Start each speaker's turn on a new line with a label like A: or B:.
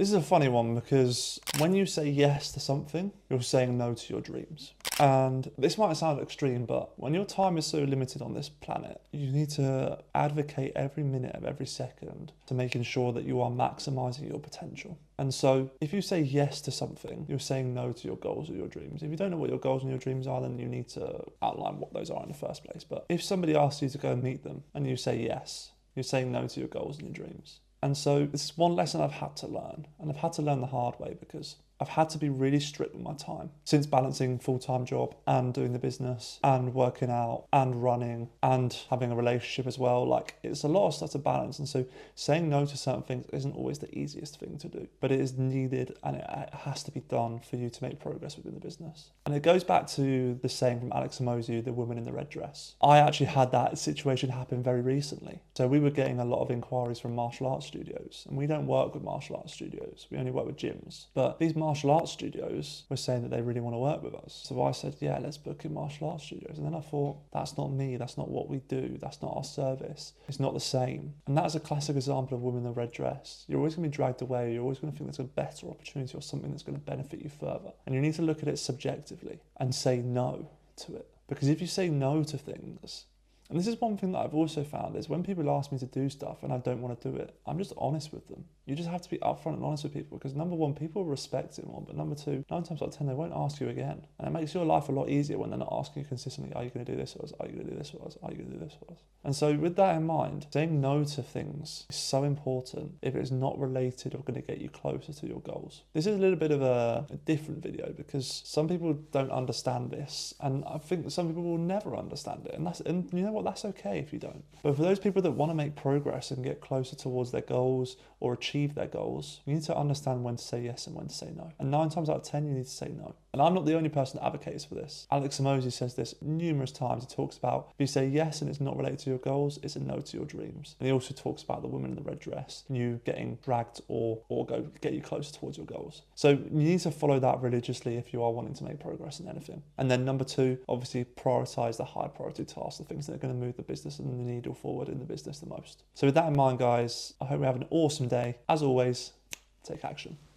A: This is a funny one because when you say yes to something, you're saying no to your dreams. And this might sound extreme, but when your time is so limited on this planet, you need to advocate every minute of every second to making sure that you are maximizing your potential. And so if you say yes to something, you're saying no to your goals or your dreams. If you don't know what your goals and your dreams are, then you need to outline what those are in the first place. But if somebody asks you to go and meet them and you say yes, you're saying no to your goals and your dreams. And so this is one lesson I've had to learn, and I've had to learn the hard way because I've had to be really strict with my time. Since balancing full-time job and doing the business and working out and running and having a relationship as well, like it's a lot of stuff to balance. And so saying no to certain things isn't always the easiest thing to do, but it is needed and it has to be done for you to make progress within the business. And it goes back to the saying from Alex Hormozi, the woman in the red dress. I actually had that situation happen very recently. So we were getting a lot of inquiries from martial arts studios, and we don't work with martial arts studios. We only work with gyms. But these martial arts studios were saying that they really want to work with us. So I said, yeah, let's book in martial arts studios. And then I thought, that's not me. That's not what we do. That's not our service. It's not the same. And that is a classic example of women in the red dress. You're always going to be dragged away. You're always going to think there's a better opportunity or something that's going to benefit you further. And you need to look at it subjectively and say no to it. Because if you say no to things, and this is one thing that I've also found, is when people ask me to do stuff and I don't want to do it, I'm just honest with them. You just have to be upfront and honest with people, because number one, people respect it more, but number two, 9 times out of 10, they won't ask you again. And it makes your life a lot easier when they're not asking you consistently, are you going to do this for us? Are you going to do this for us? Are you going to do this for us? And so with that in mind, saying no to things is so important if it's not related or going to get you closer to your goals. This is a little bit of a different video because some people don't understand this, and I think that some people will never understand it. And you know what? That's okay if you don't. But for those people that want to make progress and get closer towards their goals or achieve their goals, you need to understand when to say yes and when to say no. And 9 times out of 10, you need to say no. And I'm not the only person that advocates for this. Alex Hormozi says this numerous times. He talks about if you say yes and it's not related to your goals, it's a no to your dreams. And he also talks about the woman in the red dress and you getting dragged or go get you closer towards your goals. So you need to follow that religiously if you are wanting to make progress in anything. And then number 2, obviously prioritize the high priority tasks, the things that are going to move the business and the needle forward in the business the most. So with that in mind, guys, I hope we have an awesome day. As always, take action.